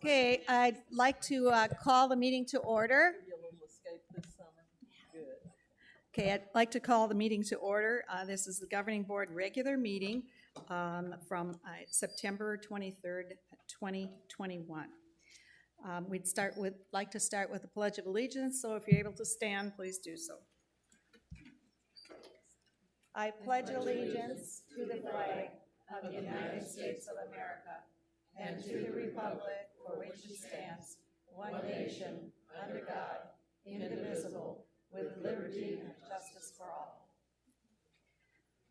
Okay, I'd like to call the meeting to order. Okay, I'd like to call the meeting to order. This is the Governing Board regular meeting from September 23rd, 2021. We'd like to start with the Pledge of Allegiance, so if you're able to stand, please do so. I pledge allegiance to the flag of the United States of America and to the republic for which it stands, one nation, under God, indivisible, with liberty and justice for all.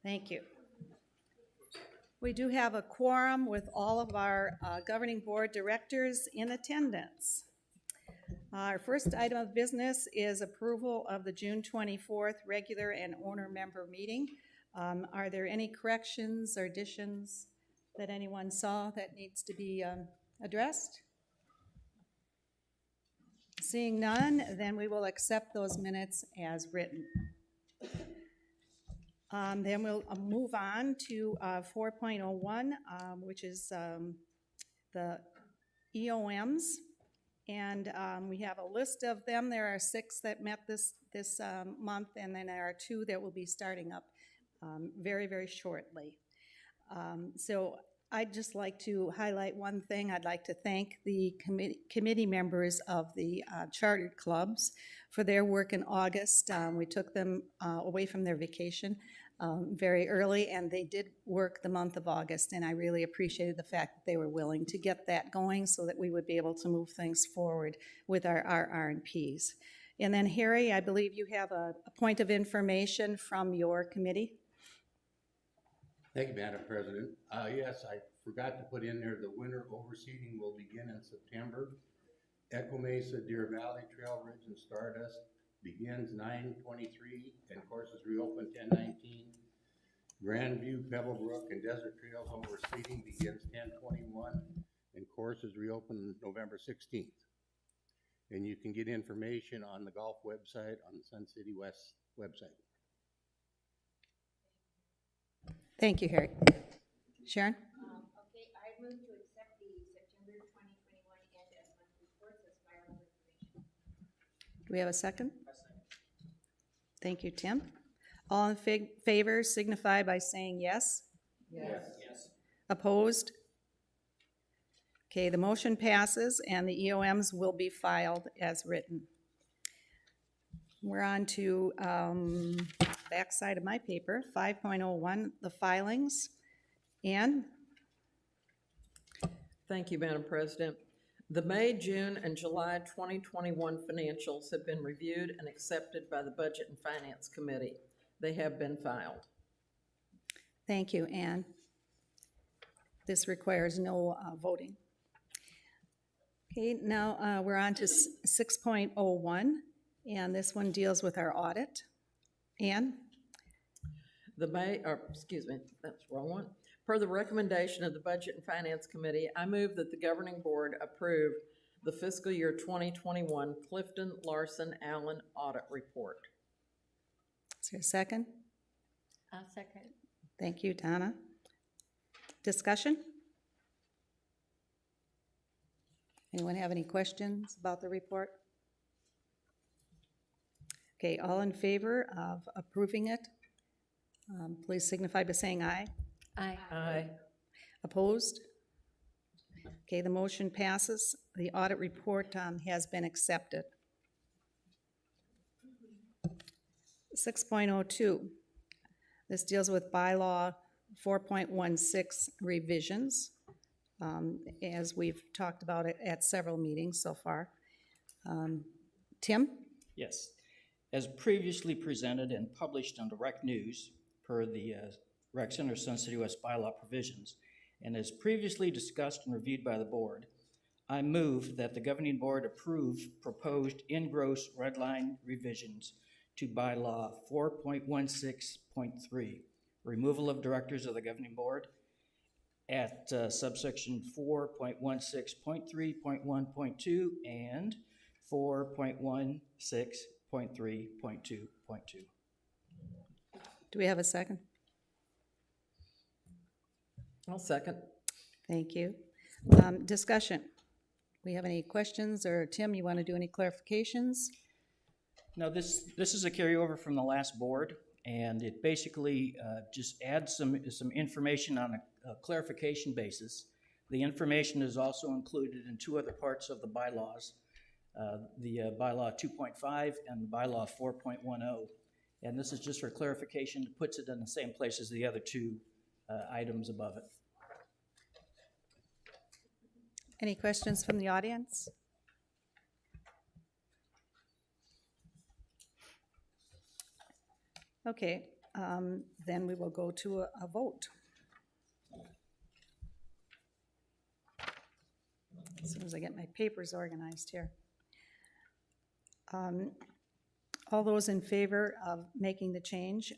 Thank you. We do have a quorum with all of our governing board directors in attendance. Our first item of business is approval of the June 24th regular and owner member meeting. Are there any corrections or additions that anyone saw that needs to be addressed? Seeing none, then we will accept those minutes as written. Then we'll move on to 4.01, which is the EOMs. And we have a list of them. There are 6 that met this month, and then there are 2 that will be starting up very, very shortly. So I'd just like to highlight one thing. I'd like to thank the committee members of the chartered clubs for their work in August. We took them away from their vacation very early, and they did work the month of August, and I really appreciated the fact that they were willing to get that going so that we would be able to move things forward with our RR&Ps. And then Harry, I believe you have a point of information from your committee. Thank you, Madam President. Yes, I forgot to put in there the winter overseeding will begin in September. Echo Mesa, Deer Valley, Trail Ridge, and Stardust begins 9/23 and courses reopen 10/19. Grandview, Pebblebrook, and Desert Trails overseeding begins 10/21 and courses reopen November 16th. And you can get information on the golf website on the Sun City West website. Thank you, Harry. Sharon? Okay, I move to accept the September 2021 and month reports as filed with information. Do we have a second? Thank you, Tim. All in favor signify by saying yes. Yes. Opposed? Okay, the motion passes and the EOMs will be filed as written. We're on to backside of my paper, 5.01, the filings. Ann? Thank you, Madam President. The May, June, and July 2021 financials have been reviewed and accepted by the Budget and Finance Committee. They have been filed. Thank you, Ann. This requires no voting. Okay, now we're on to 6.01, and this one deals with our audit. Ann? That's the wrong one. Per the recommendation of the Budget and Finance Committee, I move that the Governing Board approve the fiscal year 2021 Clifton Larson Allen Audit Report. Is there a second? I'll second. Thank you, Donna. Discussion? Anyone have any questions about the report? Okay, all in favor of approving it, please signify by saying aye. Aye. Aye. Opposed? Okay, the motion passes. The audit report has been accepted. 6.02. This deals with Bylaw 4.16 revisions, as we've talked about it at several meetings so far. Tim? Yes. As previously presented and published on the Rec News per the Rec Center Sun City West bylaw provisions, and as previously discussed and reviewed by the board, I move that the governing board approve proposed in-gross red line revisions to bylaw 4.16.3, removal of directors of the governing board at subsection 4.16.3.1.2 and 4.16.3.2.2. Do we have a second? I'll second. Thank you. Discussion. we have any questions, or Tim, you want to do any clarifications? Now, this is a carryover from the last board, and it basically just adds some information on a clarification basis. The information is also included in two other parts of the bylaws, the Bylaw 2.5 and the Bylaw 4.10. And this is just for clarification, it puts it in the same place as the other two items above it. Any questions from the audience? Okay, then we will go to a vote. As soon as I get my papers organized here. All those in favor of making the change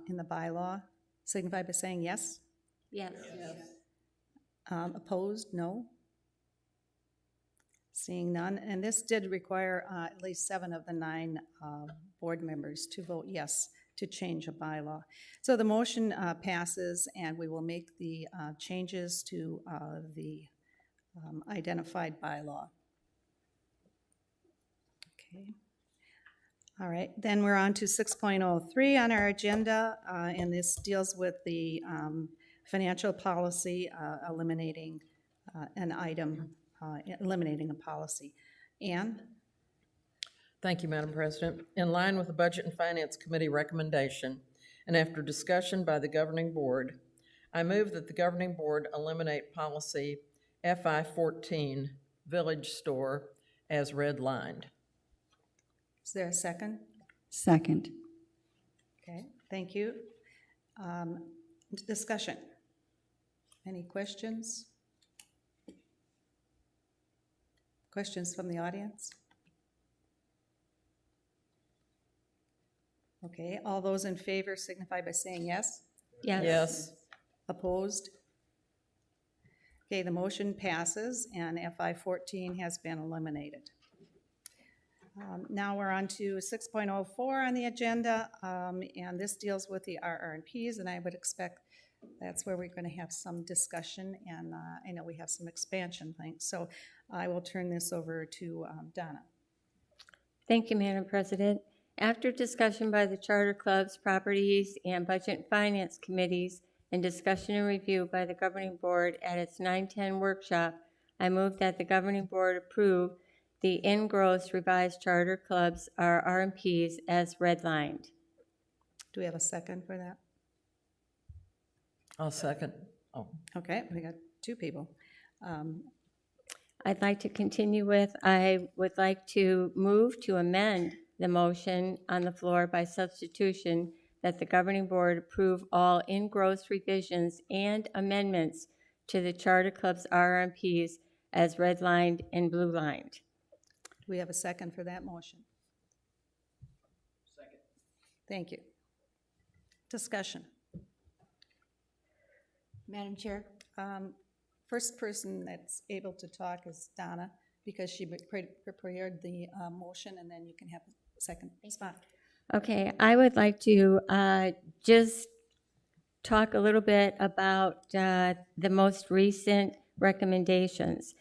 in the bylaw signify by saying yes. Yes. Opposed, no. Seeing none, and this did require at least 7 of the 9 board members to vote yes to change a bylaw. So the motion passes, and we will make the changes to the identified bylaw. Okay. All right, then we're on to 6.03 on our agenda, and this deals with the financial policy, eliminating an item, eliminating a policy. Ann? Thank you, Madam President. In line with the Budget and Finance Committee recommendation, and after discussion by the Governing Board, I move that the Governing Board eliminate policy FI-14, Village Store, as redlined. Is there a second? Second. Okay, thank you. Discussion. Any questions? Questions from the audience? Okay, all those in favor signify by saying yes. Yes. Opposed? Okay, the motion passes, and FI-14 has been eliminated. Now we're on to 6.04 on the agenda, and this deals with the RR&Ps, and I would expect that's where we're going to have some discussion, and I know we have some expansion things. So I will turn this over to Donna. Thank you, Madam President. After discussion by the Charter Clubs, Properties, and Budget and Finance Committees, and discussion and review by the Governing Board at its 9/10 workshop, I move that the Governing Board approve the in-gross revised Charter Clubs RR&Ps as redlined. Do we have a second for that? I'll second. Oh, Okay, we got 2 people. I'd like to continue with, I would like to move to amend the motion on the floor by substitution that the Governing Board approve all in-gross revisions and amendments to the Charter Club's RR&Ps as redlined and blue-lined. Do we have a second for that motion? Second. Thank you. Discussion. Madam Chair? First person that's able to talk is Donna, because she prepared the motion, and then you can have a second spot. Okay, I would like to just talk a little bit about the most recent recommendations.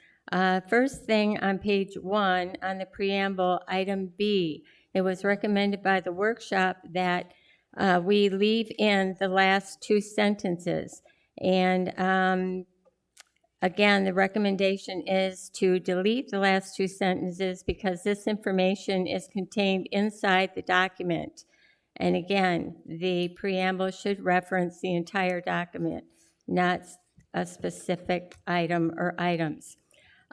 First thing on page 1 on the preamble, item B, it was recommended by the workshop that we leave in the last 2 sentences. And again, the recommendation is to delete the last 2 sentences because this information is contained inside the document. And again, the preamble should reference the entire document, not a specific item or items.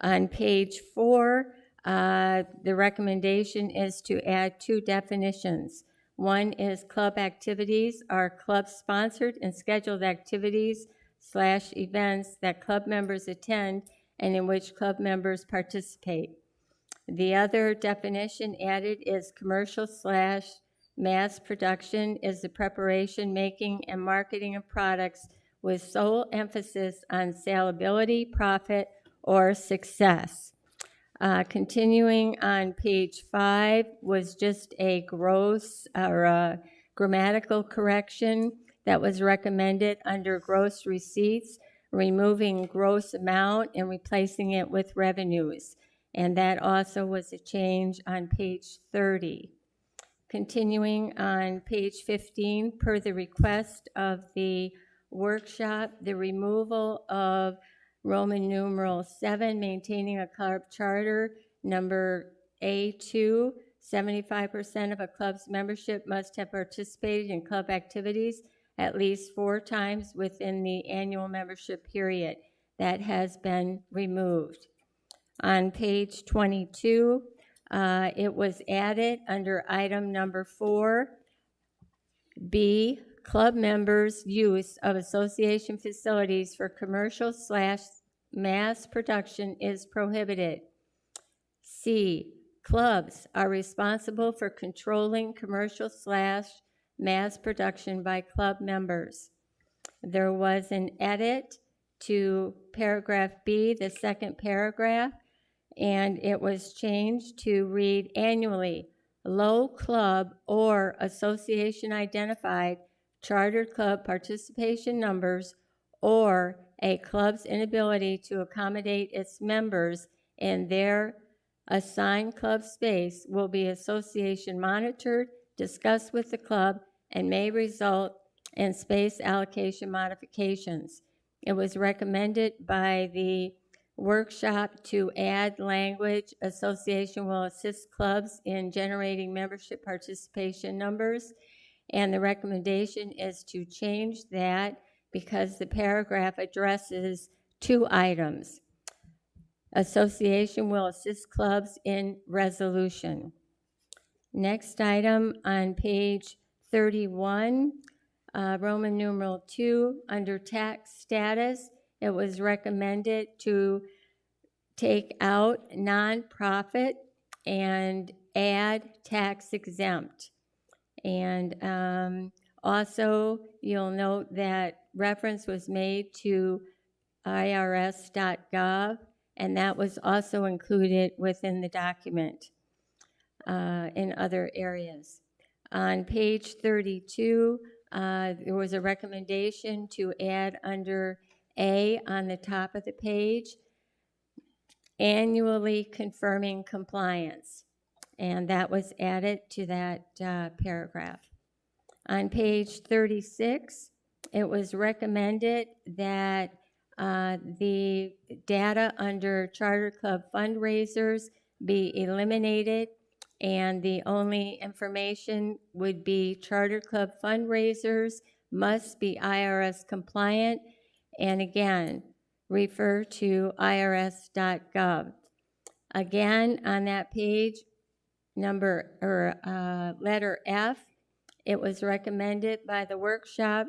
On page 4, the recommendation is to add 2 definitions. One is club activities are club-sponsored and scheduled activities / events that club members attend and in which club members participate. The other definition added is commercial / mass production is the preparation, making, and marketing of products with sole emphasis on salability, profit, or success. Continuing on page 5 was just a gross or a grammatical correction that was recommended under gross receipts, removing gross amount and replacing it with revenues. and that also was a change on page 30. Continuing on page 15, per the request of the workshop, the removal of Roman numeral 7, maintaining a club charter, number A2, 75% of a club's membership must have participated in club activities at least 4 times within the annual membership period. That has been removed. On page 22, it was added under item number 4B, club members' use of association facilities for commercial/mass production is prohibited. C, clubs are responsible for controlling commercial/mass production by club members. There was an edit to paragraph B, the second paragraph, and it was changed to read annually, low club or association identified chartered club participation numbers or a club's inability to accommodate its members in their assigned club space will be association monitored, discussed with the club, and may result in space allocation modifications. It was recommended by the workshop to add language, association will assist clubs in generating membership participation numbers, and the recommendation is to change that because the paragraph addresses 2 items. Association will assist clubs in resolution. Next item on page 31, Roman numeral 2, under tax status, it was recommended to take out nonprofit and add tax exempt. And also, you'll note that reference was made to irs.gov, and that was also included within the document in other areas. On page 32, there was a recommendation to add under A on the top of the page, annually confirming compliance, and that was added to that paragraph. On page 36, it was recommended that the data under Charter Club fundraisers be eliminated, and the only information would be Charter Club fundraisers must be IRS compliant, and again, refer to irs.gov. Again, on that page, letter F, it was recommended by the workshop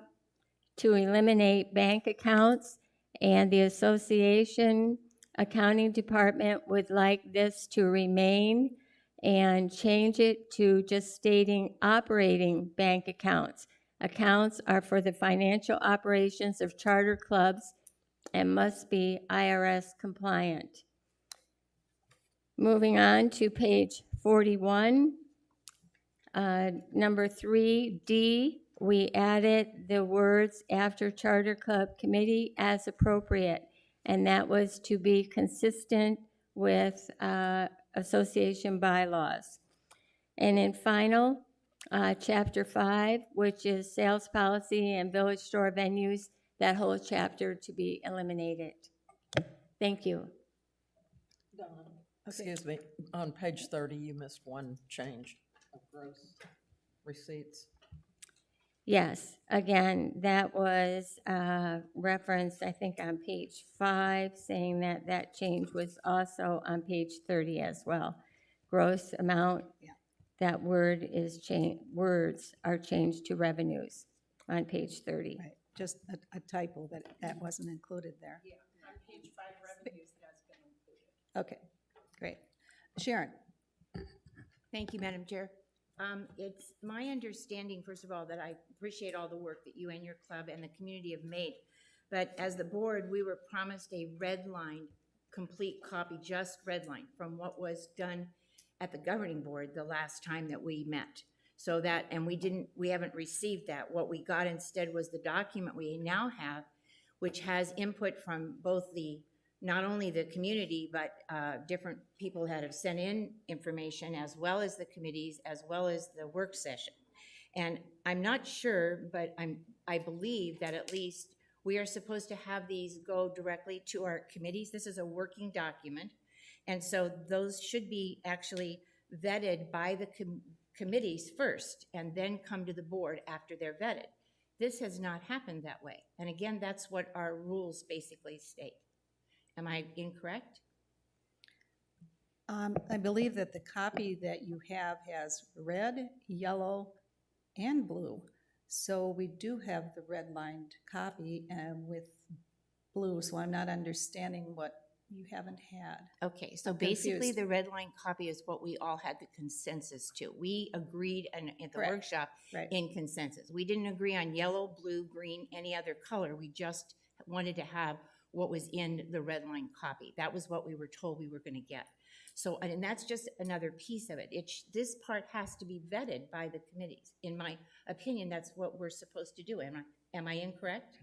to eliminate bank accounts, and the association accounting department would like this to remain and change it to just stating operating bank accounts. Accounts are for the financial operations of charter clubs and must be IRS compliant. Moving on to page 41, number 3D, we added the words after Charter Club Committee as appropriate, and that was to be consistent with association bylaws. And in final, chapter 5, which is sales policy and village store venues, that whole chapter to be eliminated. Thank you. Excuse me, on page 30, you missed one change of gross receipts. Yes, again, that was referenced, I think, on page 5, saying that that change was also on page 30 as well. Gross amount, that word is changed, words are changed to revenues on page 30. Right, just a typo that wasn't included there. Yeah, on page 5, revenues has been included. Okay, great. Sharon? Thank you, Madam Chair. It's my understanding, first of all, that I appreciate all the work that you and your club and the community have made. But as the board, we were promised a red line, complete copy, just red line from what was done at the governing board the last time that we met. So that, and we haven't received that. What we got instead was the document we now have, which has input from both the not only the community, but different people that have sent in information, as well as the committees, as well as the work session. And I'm not sure, but I believe that at least we are supposed to have these go directly to our committees. This is a working document. And so those should be actually vetted by the committees first and then come to the board after they're vetted. This has not happened that way. And again, that's what our rules basically state. Am I incorrect? I believe that the copy that you have has red, yellow, and blue. So we do have the red-lined copy with blue, so I'm not understanding what you haven't had. Okay, so I'm basically confused. the red line copy is what we all had the consensus to. We agreed at the Correct. workshop Right. in consensus. We didn't agree on yellow, blue, green, any other color. We just wanted to have what was in the red line copy. That was what we were told we were going to get. So, and that's just another piece of it. This part has to be vetted by the committees. In my opinion, that's what we're supposed to do. Am I incorrect?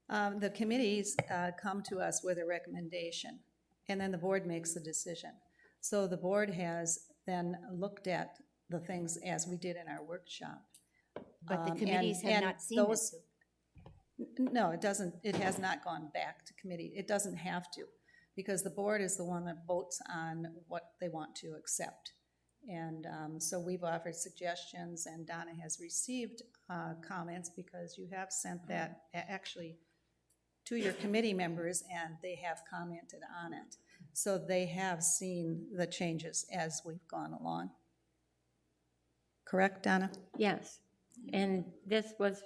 The committees come to us with a recommendation, and then the board makes the decision. So the board has then looked at the things as we did in our workshop. But the And- committees had and not seen those- this. No, it doesn't, it has not gone back to committee. It doesn't have to, because the board is the one that votes on what they want to accept. And so we've offered suggestions, and Donna has received comments, because you have sent that actually to your committee members, and they have commented on it. So they have seen the changes as we've gone along. Correct, Donna? Yes, and this was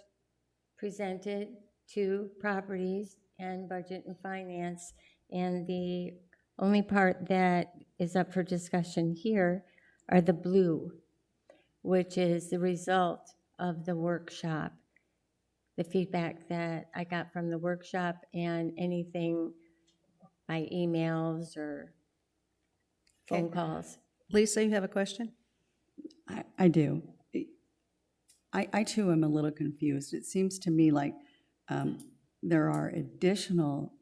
presented to Properties and Budget and Finance, and the only part that is up for discussion here are the blue, which is the result of the workshop, the feedback that I got from the workshop, and anything by emails or phone Okay. calls. Lisa, you have a question? I do. I too am a little confused. It seems to me like there are additional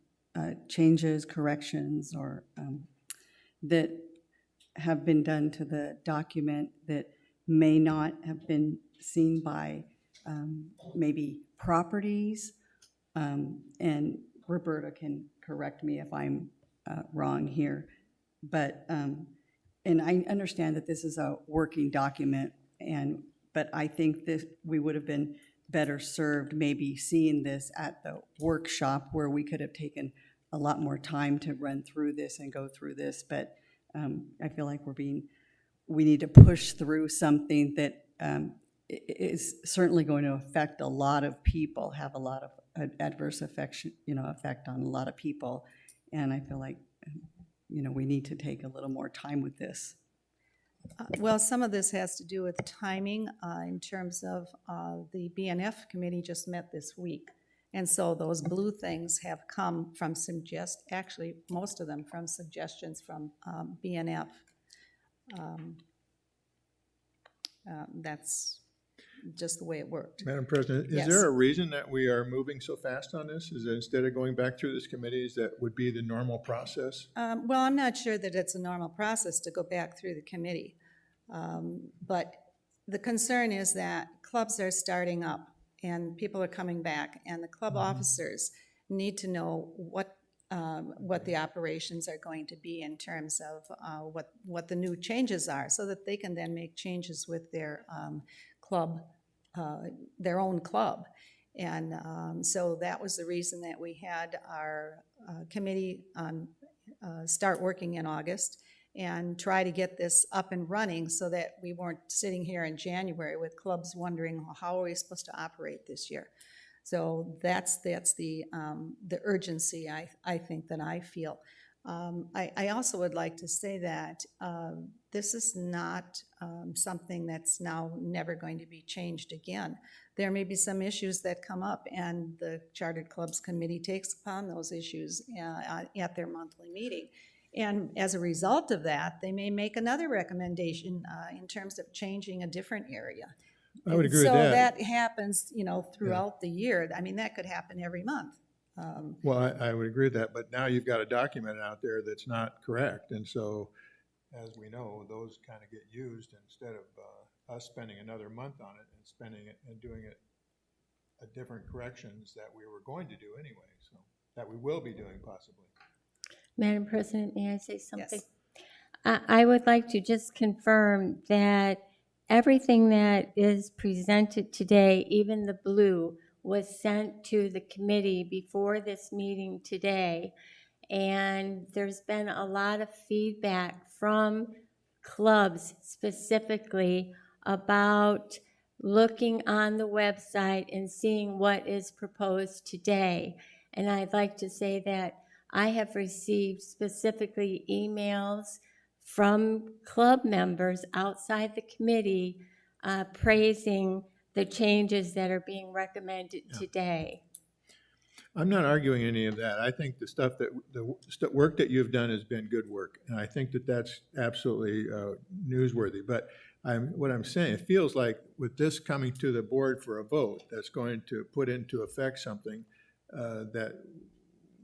changes, corrections, or that have been done to the document that may not have been seen by maybe properties. And Roberta can correct me if I'm wrong here. But, and I understand that this is a working document, but I think this, we would have been better served maybe seeing this at the workshop, where we could have taken a lot more time to run through this and go through this. But I feel like we need to push through something that is certainly going to affect a lot of people, have a lot of adverse effect on a lot of people. And I feel like, we need to take a little more time with this. Well, some of this has to do with timing in terms of the BNF committee just met this week. And so those blue things have come from actually, most of them from suggestions from BNF. That's just the way it worked. Madam President, is Yes. there a reason that we are moving so fast on this? Is it instead of going back through this committee, is that would be the normal process? Well, I'm not sure that it's a normal process to go back through the committee. But the concern is that clubs are starting up and people are coming back, and the club officers need to know what the operations are going to be in terms of what the new changes are, so that they can then make changes with their club, their own club. And so that was the reason that we had our committee start working in August and try to get this up and running, so that we weren't sitting here in January with clubs wondering, well, how are we supposed to operate this year? So that's the urgency I think that I feel. I also would like to say that this is not something that's now never going to be changed again. There may be some issues that come up, and the Chartered Clubs Committee takes upon those issues at their monthly meeting. And as a result of that, they may make another recommendation in terms of changing a different area. I would And agree with so that. that happens, throughout the year. I mean, that could happen every month. Well, I would agree with that, but now you've got a document out there that's not correct. And so, as we know, those kind of get used instead of us spending another month on it and spending it and doing it different corrections that we were going to do anyway, so that we will be doing possibly. Madam President, may I say something? Yes. I would like to just confirm that everything that is presented today, even the blue, was sent to the committee before this meeting today. And there's been a lot of feedback from clubs specifically about looking on the website and seeing what is proposed today. And I'd like to say that I have received specifically emails from club members outside the committee praising the changes that are being recommended today. I'm not arguing any of that. I think the work that you've done has been good work, and I think that that's absolutely newsworthy. But what I'm saying, it feels like with this coming to the board for a vote, that's going to put into effect something that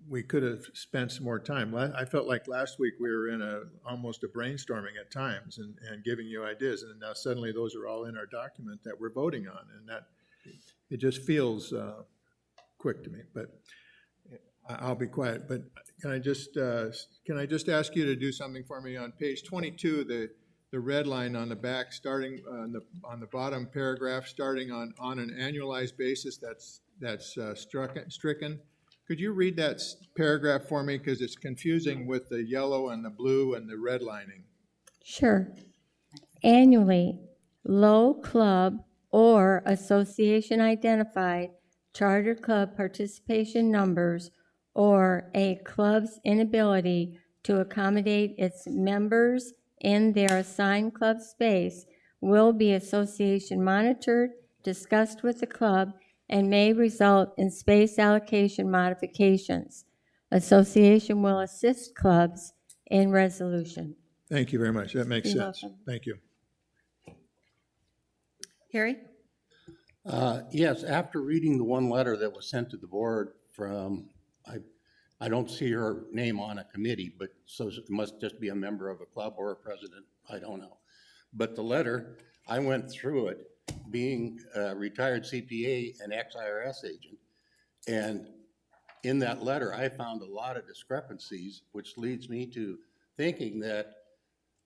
we could have spent some more time. I felt like last week we were in almost a brainstorming at times and giving you ideas, and now suddenly those are all in our document that we're voting on, and that it just feels quick to me. But I'll be quiet. But can I just ask you to do something for me on page 22, the red line on the back, starting on the bottom paragraph, starting on an annualized basis, that's stricken. Could you read that paragraph for me, because it's confusing with the yellow and the blue and the red lining? Sure. Annually, low club or association identified charter club participation numbers or a club's inability to accommodate its members in their assigned club space will be association monitored, discussed with the club, and may result in space allocation modifications. Association will assist clubs in resolution. Thank you very much. That makes You're sense. welcome. Thank you. Harry? Yes, after reading the one letter that was sent to the board from, I don't see her name on a committee, but so it must just be a member of a club or a president, I don't know. But the letter, I went through it, being a retired CPA and ex-IRS agent, and in that letter, I found a lot of discrepancies, which leads me to thinking that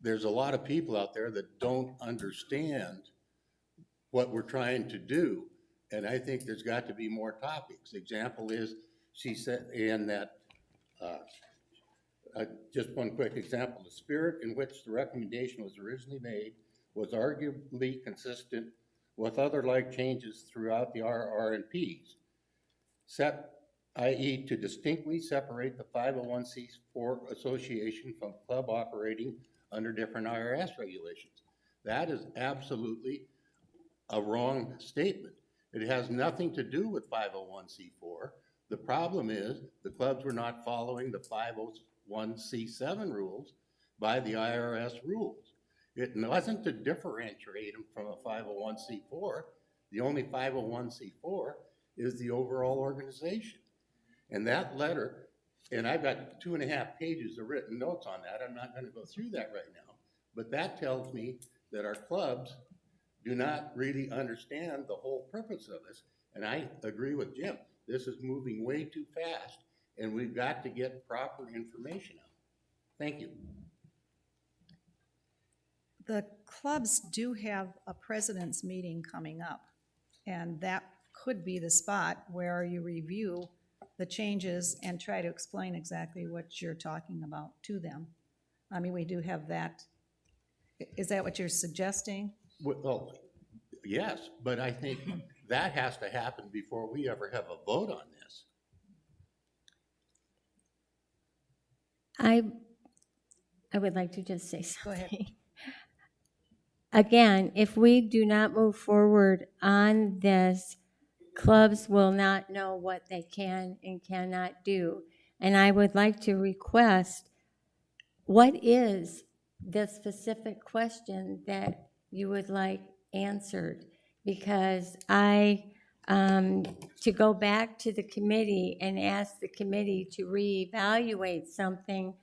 there's a lot of people out there that don't understand what we're trying to do, and I think there's got to be more topics. Example is, she said in that, just one quick example, the spirit in which the recommendation was originally made was arguably consistent with other like changes throughout the RR&Ps. Sept, i.e. to distinctly separate the 501c4 association from club operating under different IRS regulations. That is absolutely a wrong statement. It has nothing to do with 501c4. The problem is the clubs were not following the 501c7 rules by the IRS rules. It wasn't to differentiate them from a 501c4. The only 501c4 is the overall organization. And that letter, and I've got 2.5 pages of written notes on that. I'm not going to go through that right now. But that tells me that our clubs do not really understand the whole purpose of this. And I agree with Jim. This is moving way too fast, and we've got to get proper information out. Thank you. The clubs do have a president's meeting coming up, and that could be the spot where you review the changes and try to explain exactly what you're talking about to them. I mean, we do have that. Is that what you're suggesting? Well, yes, but I think that has to happen before we ever have a vote on this. I would like to just say Go ahead. something. Again, if we do not move forward on this, clubs will not know what they can and cannot do. And I would like to request, what is the specific question that you would like answered? Because I to go back to the committee and ask the committee to reevaluate something,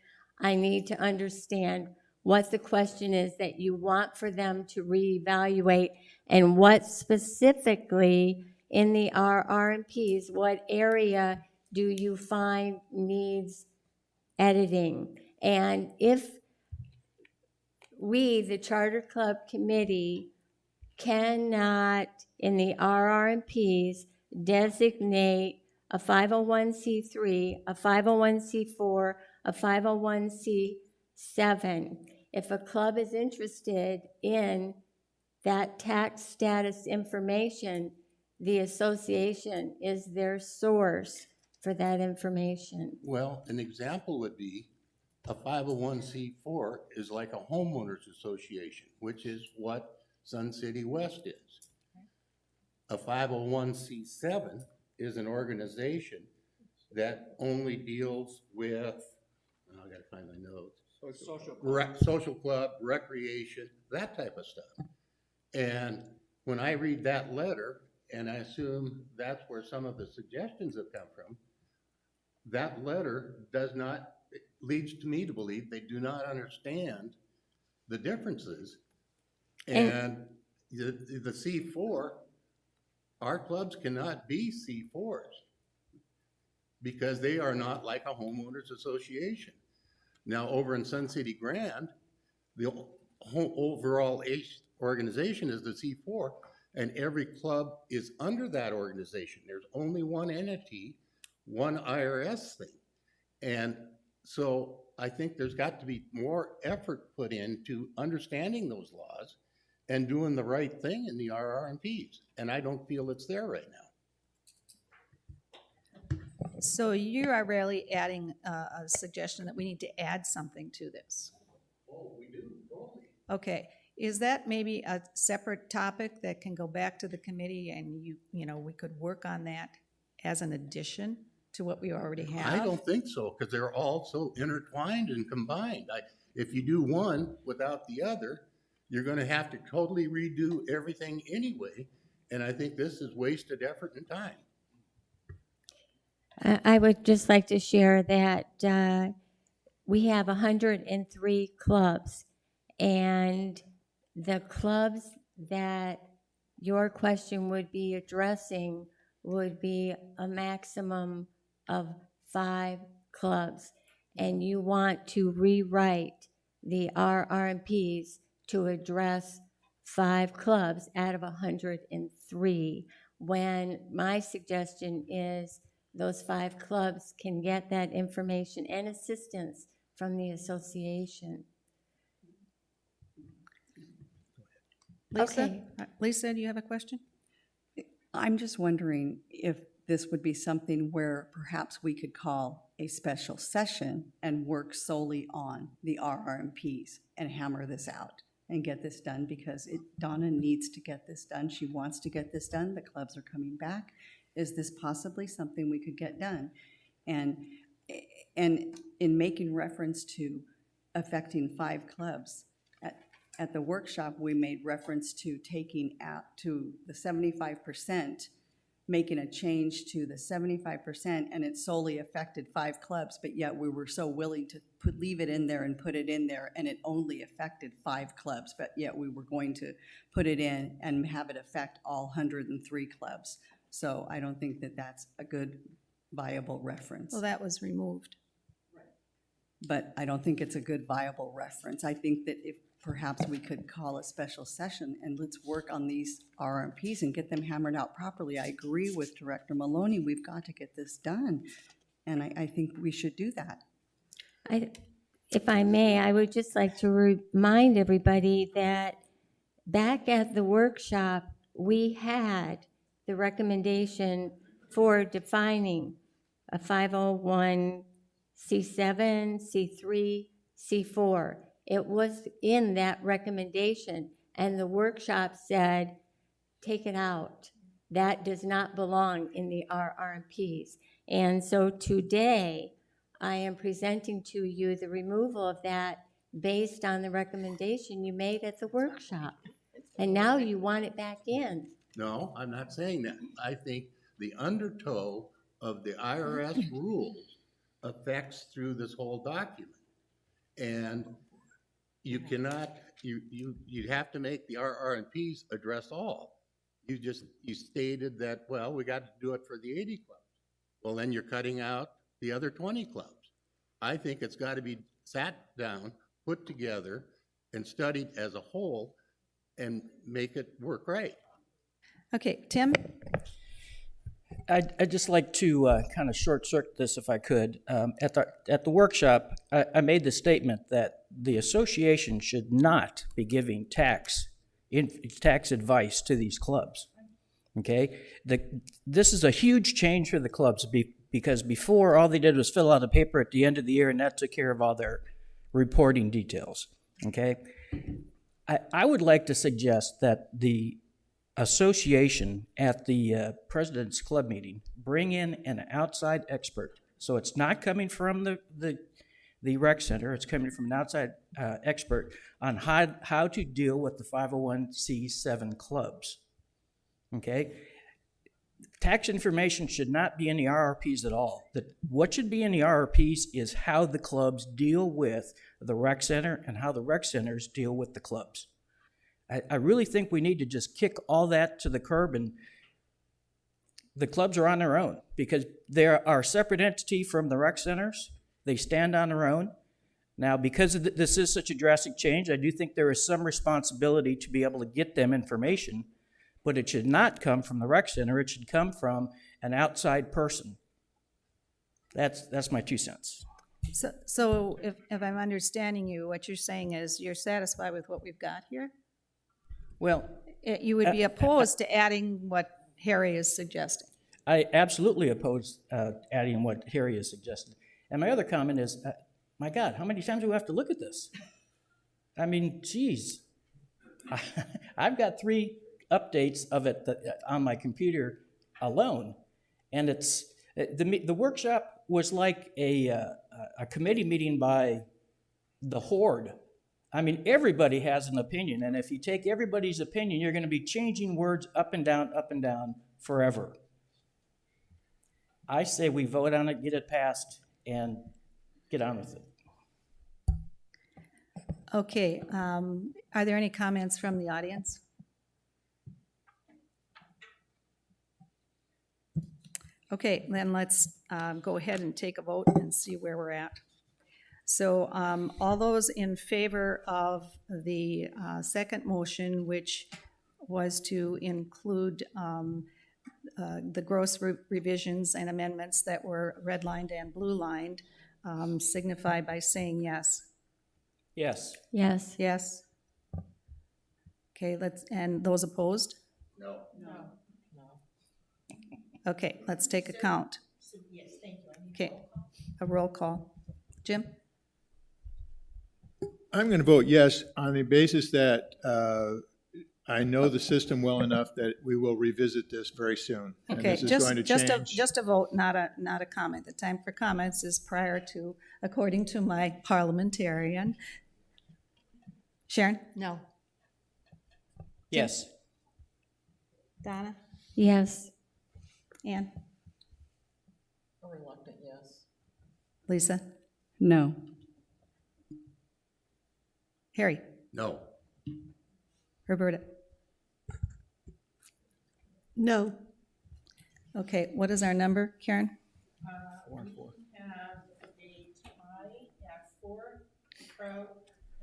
I need to understand what the question is that you want for them to reevaluate, and what specifically in the RR&Ps, what area do you find needs editing? And if we, the Charter Club Committee, cannot, in the RR&Ps, designate a 501c3, a 501c4, a 501c7. If a club is interested in that tax status information, the association is their source for that information. Well, an example would be a 501c4 is like a homeowners association, which is what Sun City West is. A 501c7 is an organization that only deals with, oh, I gotta find my notes. Social club, recreation, that type of stuff. And when I read that letter, and I assume that's where some of the suggestions have come from, that letter does not, it leads to me to believe they do not understand the differences. And the C4, our clubs cannot be C4s because they are not like a homeowners association. Now, over in Sun City Grand, the overall organization is the C4, and every club is under that organization. There's only one entity, one IRS thing. And so I think there's got to be more effort put into understanding those laws and doing the right thing in the RR&Ps. And I don't feel it's there right now. So you are really adding a suggestion that we need to add something to this. Oh, we do, totally. Okay, is that maybe a separate topic that can go back to the committee and you know, we could work on that as an addition to what we already have? I don't think so, because they're all so intertwined and combined. If you do one without the other, you're gonna have to totally redo everything anyway. And I think this is wasted effort and time. I would just like to share that we have 103 clubs, and the clubs that your question would be addressing would be a maximum of 5 clubs, and you want to rewrite the RR&Ps to address 5 clubs out of 103, when my suggestion is those 5 clubs can get that information and assistance from the association. Lisa? Okay. Lisa, do you have a question? I'm just wondering if this would be something where perhaps we could call a special session and work solely on the RR&Ps and hammer this out and get this done, because Donna needs to get this done. She wants to get this done. The clubs are coming back. Is this possibly something we could get done? And in making reference to affecting 5 clubs, at the workshop, we made reference to taking out to the 75%, making a change to the 75%, and it solely affected 5 clubs, but yet we were so willing to leave it in there and put it in there, and it only affected 5 clubs, but yet we were going to put it in and have it affect all 103 clubs. So I don't think that that's a good, viable reference. Well, that was removed. But I don't think it's a good, viable reference. I think that if perhaps we could call a special session and let's work on these RR&Ps and get them hammered out properly. I agree with Director Maloney. We've got to get this done, and I think we should do that. If I may, I would just like to remind everybody that back at the workshop, we had the recommendation for defining a 501c7, C3, C4. It was in that recommendation, and the workshop said, take it out. That does not belong in the RR&Ps. And so today, I am presenting to you the removal of that based on the recommendation you made at the workshop. And now you want it back in. No, I'm not saying that. I think the undertow of the IRS rules affects through this whole document. And you cannot, you have to make the RR&Ps address all. You stated that, well, we got to do it for the 80 clubs. Well, then you're cutting out the other 20 clubs. I think it's got to be sat down, put together, and studied as a whole and make it work right. Okay, Tim? I'd just like to kind of short circuit this if I could. At the workshop, I made the statement that the association should not be giving tax advice to these clubs. Okay? This is a huge change for the clubs because before all they did was fill out a paper at the end of the year and that took care of all their reporting details. Okay? I would like to suggest that the association at the president's club meeting bring in an outside expert. So it's not coming from the rec center, it's coming from an outside expert on how to deal with the 501c7 clubs. Okay? Tax information should not be in the RRPs at all. What should be in the RRPs is how the clubs deal with the rec center and how the rec centers deal with the clubs. I really think we need to just kick all that to the curb, and the clubs are on their own because they are a separate entity from the rec centers. They stand on their own. Now, because this is such a drastic change, I do think there is some responsibility to be able to get them information, but it should not come from the rec center. It should come from an outside person. That's my 2 cents. So if I'm understanding you, what you're saying is you're satisfied with what we've got here? Well, You would be opposed to adding what Harry is suggesting? I absolutely oppose adding what Harry has suggested. And my other comment is, my God, how many times do we have to look at this? I mean, geez. I've got 3 updates of it on my computer alone. And it's the workshop was like a committee meeting by the horde. I mean, everybody has an opinion, and if you take everybody's opinion, you're going to be changing words up and down forever. I say we vote on it, get it passed, and get on with it. Okay, are there any comments from the audience? Okay, then let's go ahead and take a vote and see where we're at. So all those in favor of the second motion, which was to include the gross revisions and amendments that were redlined and blue-lined, signify by saying yes. Yes. Yes. Yes? Okay, and those opposed? No. Okay, let's take a count. Yes, thank you. Okay, a roll call. Jim? I'm going to vote yes on the basis that I know the system well enough that we will revisit this very soon. And Okay, this is going to change. just a vote, not a comment. The time for comments is prior to, according to my parliamentarian. Sharon? No. Yes. Donna? Yes. Ann? A reluctant yes. Lisa? No. Harry? No. Roberta? No. Okay, what is our number, Karen? 4 and 4. Have a tie at 4, pro,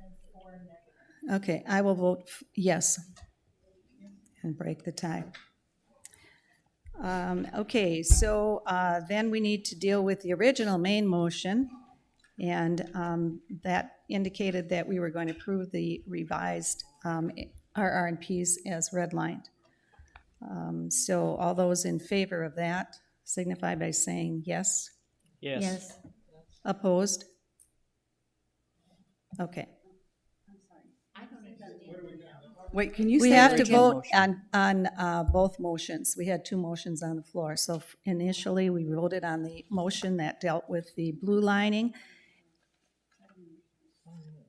and 4 negative. Okay, I will vote yes and break the tie. Okay, so then we need to deal with the original main motion, and that indicated that we were going to approve the revised RR&Ps as redlined. So all those in favor of that signify by saying yes. Yes. Yes. Opposed? Okay. Wait, can you We say have that to again? vote on both motions. We had 2 motions on the floor. So initially, we voted on the motion that dealt with the blue lining.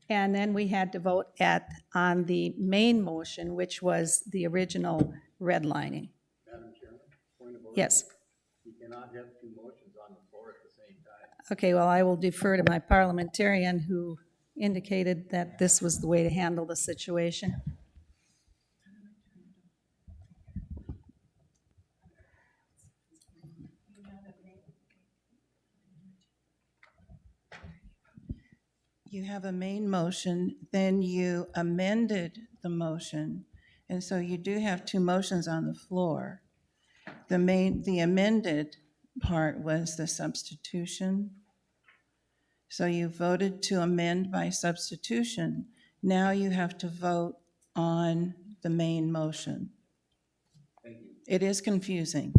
And then we had to vote on the main motion, which was the original redlining. Madam Chairman, point of order. Yes. You cannot have two motions on the floor at the same time. Okay, well, I will defer to my parliamentarian who indicated that this was the way to handle the situation. You have a main motion, then you amended the motion, and so you do have two motions on the floor. The amended part was the substitution. So you voted to amend by substitution. Now you have to vote on the main motion. Thank you. It is confusing.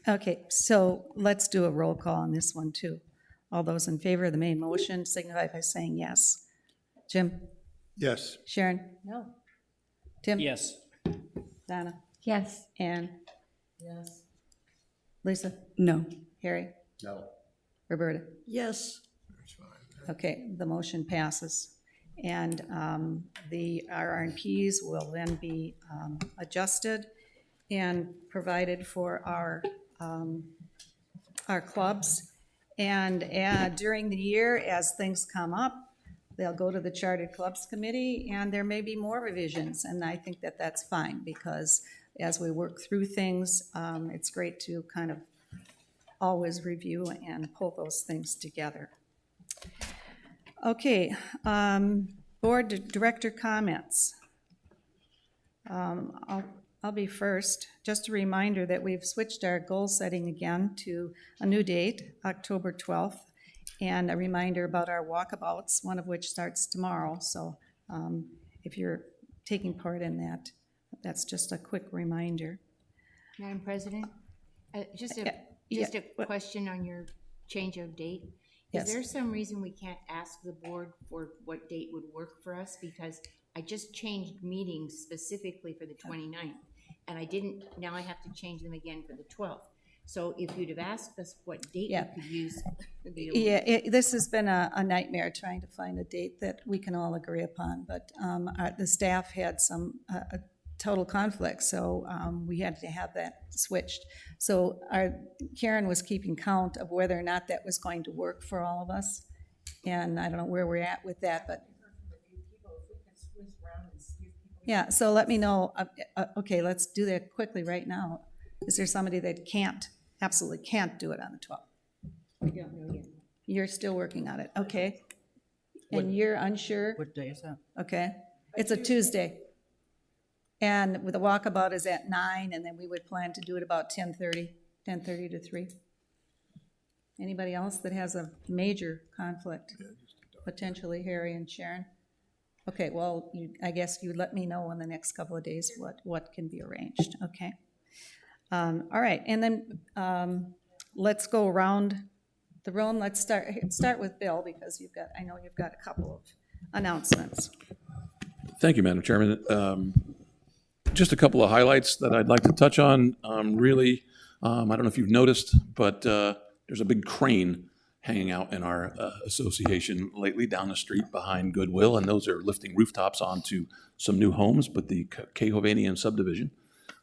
Okay, so let's do a roll call on this one, too. All those in favor of the main motion signify by saying yes. Jim? Yes. Sharon? No. Tim? Yes. Donna? Yes. Ann? Yes. Lisa? No. Harry? No. Roberta? Yes. Okay, the motion passes. And the RR&Ps will then be adjusted and provided for our clubs. And during the year, as things come up, they'll go to the Chartered Clubs Committee, and there may be more revisions. And I think that that's fine, because as we work through things, it's great to kind of always review and pull those things together. Okay, board director comments. I'll be first. Just a reminder that we've switched our goal setting again to a new date, October 12th, and a reminder about our walkabouts, one of which starts tomorrow. So if you're taking part in that, that's just a quick reminder. Madam President, just Yeah, a question on your change of date. Yes. Is there some reason we can't ask the board for what date would work for us? Because I just changed meetings specifically for the 29th, and now I have to change them again for the 12th. So if you'd have asked us what date Yeah. we could use. Yeah, this has been a nightmare trying to find a date that we can all agree upon, but the staff had some total conflict, so we had to have that switched. So Karen was keeping count of whether or not that was going to work for all of us, and I don't know where we're at with that, but yeah, so let me know. Okay, let's do that quickly right now. Is there somebody that absolutely can't do it on the 12th? We don't know yet. You're still working on it, okay? What- And you're unsure? What day is that? Okay, it's a Tuesday. And with the walkabout is at 9, and then we would plan to do it about 10:30 to 3. Anybody else that has a major conflict? Potentially Harry and Sharon? Okay, well, I guess you let me know in the next couple of days what can be arranged, okay? All right, and then let's go around the room. Let's start with Bill, because I know you've got a couple of announcements. Thank you, Madam Chairman. Just a couple of highlights that I'd like to touch on. I don't know if you've noticed, but there's a big crane hanging out in our association lately down the street behind Goodwill, and those are lifting rooftops onto some new homes, but the Cahovanian subdivision.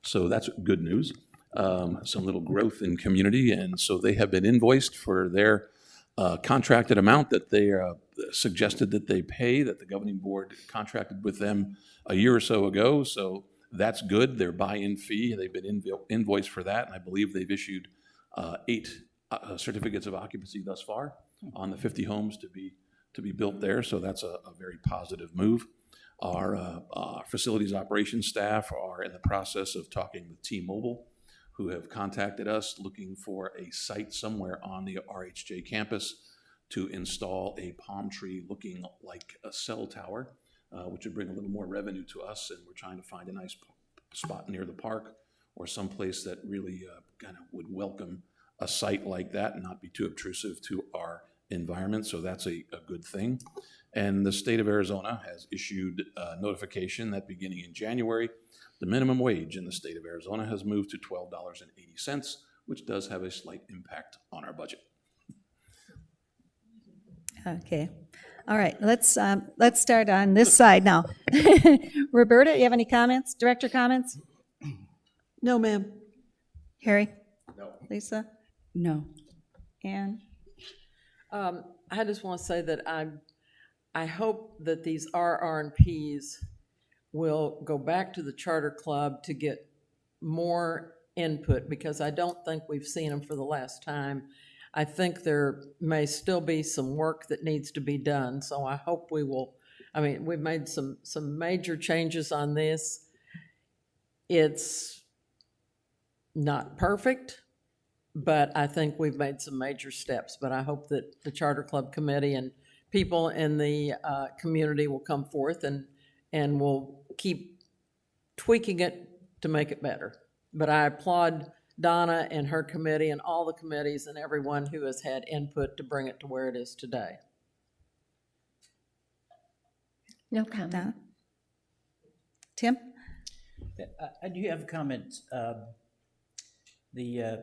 So that's good news. Some little growth in community, and so they have been invoiced for their contracted amount that they suggested that they pay, that the governing board contracted with them a year or so ago. So that's good. Their buy-in fee, they've been invoiced for that, and I believe they've issued 8 certificates of occupancy thus far on the 50 homes to be built there. So that's a very positive move. Our facilities operations staff are in the process of talking with T-Mobile, who have contacted us looking for a site somewhere on the RHJ campus to install a palm tree looking like a cell tower, which would bring a little more revenue to us. And we're trying to find a nice spot near the park or someplace that really kind of would welcome a site like that and not be too obtrusive to our environment. So that's a good thing. And the state of Arizona has issued a notification that beginning in January, the minimum wage in the state of Arizona has moved to $12.80, which does have a slight impact on our budget. Okay. All right, let's start on this side now. Roberta, you have any comments? Director comments? No, ma'am. Harry? No. Lisa? No. Ann? I just want to say that I hope that these RR&Ps will go back to the Charter Club to get more input, because I don't think we've seen them for the last time. I think there may still be some work that needs to be done, so I hope we will. I mean, we've made some major changes on this. It's not perfect, but I think we've made some major steps. But I hope that the Charter Club Committee and people in the community will come forth and will keep tweaking it to make it better. But I applaud Donna and her committee and all the committees and everyone who has had input to bring it to where it is today. No comment. Donna? Tim? I do have a comment. The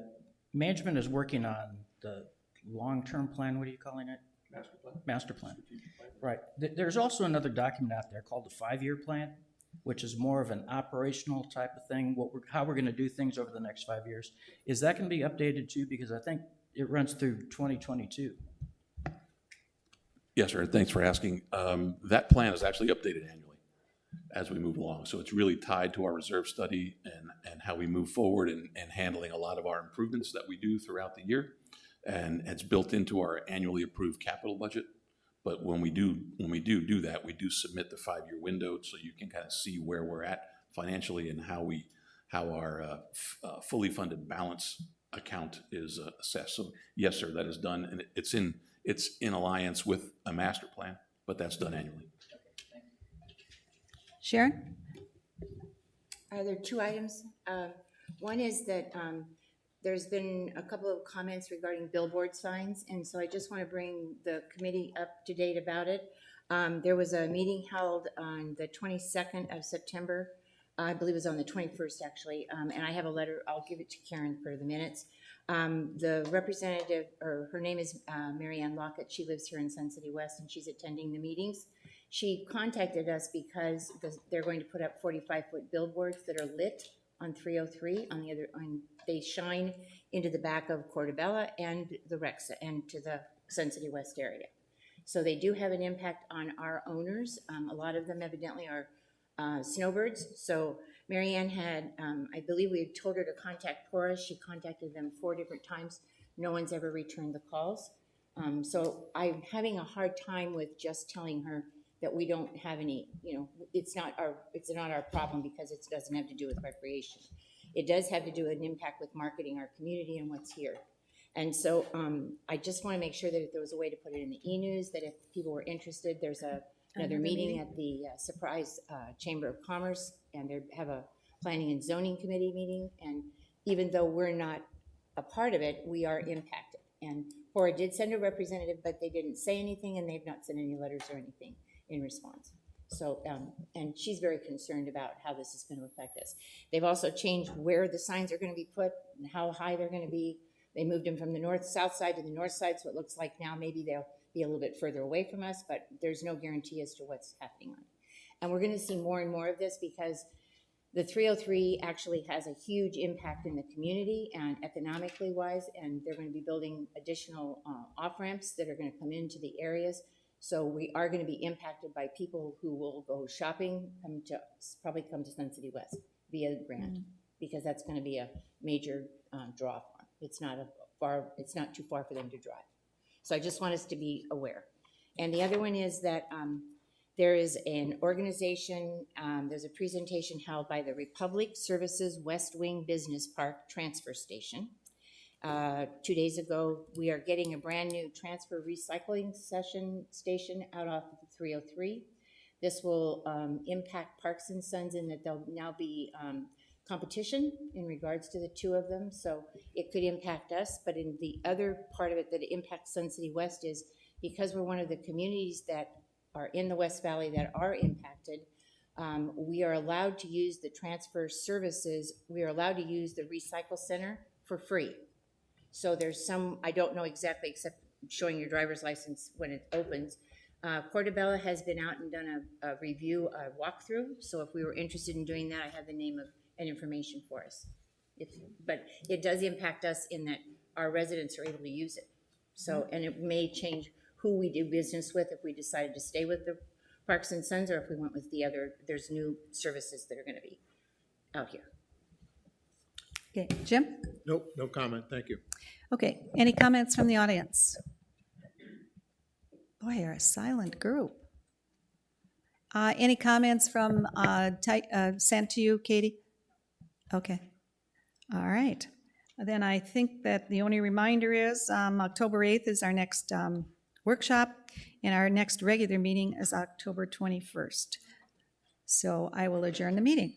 management is working on the long-term plan, what are you calling it? Master plan? Master plan. Right. There's also another document out there called the 5-year plan, which is more of an operational type of thing, how we're gonna do things over the next 5 years. Is that gonna be updated too? Because I think it runs through 2022. Yes, sir. Thanks for asking. That plan is actually updated annually as we move along. So it's really tied to our reserve study and how we move forward and handling a lot of our improvements that we do throughout the year. And it's built into our annually approved capital budget. But when we do that, we do submit the 5-year window so you can kind of see where we're at financially and how our fully funded balance account is assessed. So yes, sir, that is done, and it's in alliance with a master plan, but that's done annually. Sharon? There are 2 items. One is that there's been a couple of comments regarding billboard signs, and so I just want to bring the committee up to date about it. There was a meeting held on the 22nd of September. I believe it was on the 21st, actually, and I have a letter. I'll give it to Karen for the minutes. The representative, or her name is Mary Ann Lockett. She lives here in Sun City West, and she's attending the meetings. She contacted us because they're going to put up 45-foot billboards that are lit on 303 they shine into the back of Portobello and the Rexa and to the Sun City West area. So they do have an impact on our owners. A lot of them evidently are snowbirds. So Mary Ann had, I believe we had told her to contact Porus. She contacted them 4 different times. No one's ever returned the calls. So I'm having a hard time with just telling her that we don't have any, it's not our problem because it doesn't have to do with recreation. It does have to do with an impact with marketing our community and what's here. And so I just want to make sure that if there was a way to put it in the e-news, that if people were interested, there's another meeting at the Surprise Chamber of Commerce, and they have a planning and zoning committee meeting. And even though we're not a part of it, we are impacted. And Cora did send a representative, but they didn't say anything, and they've not sent any letters or anything in response. So, and she's very concerned about how this is going to affect us. They've also changed where the signs are going to be put and how high they're going to be. They moved them from the south side to the north side, so it looks like now maybe they'll be a little bit further away from us, but there's no guarantee as to what's happening on it. And we're going to see more and more of this because the 303 actually has a huge impact in the community and economically wise, and they're going to be building additional off-ramps that are going to come into the areas. So we are going to be impacted by people who will go shopping, probably come to Sun City West via Grant, because that's going to be a major draw for them. It's not too far for them to drive. So I just want us to be aware. And the other one is that there is an organization, there's a presentation held by the Republic Services West Wing Business Park Transfer Station. 2 days ago, we are getting a brand new transfer recycling station out off of 303. This will impact Parks and Sons in that there'll now be competition in regards to the 2 of them. So it could impact us, but in the other part of it that impacts Sun City West is because we're one of the communities that are in the West Valley that are impacted, we are allowed to use the transfer services. We are allowed to use the recycle center for free. So there's some, I don't know exactly, except showing your driver's license when it opens, Portobello has been out and done a review, a walkthrough, so if we were interested in doing that, I have the name of and information for us. But it does impact us in that our residents are able to use it. So, and it may change who we do business with if we decided to stay with the Parks and Sons, or if we went with the other, there's new services that are gonna be out here. Okay, Jim? Nope, no comment, thank you. Okay, any comments from the audience? Boy, you're a silent group. Any comments from, sent to you, Katie? Okay, all right. Then I think that the only reminder is October 8th is our next workshop, and our next regular meeting is October 21st. So I will adjourn the meeting.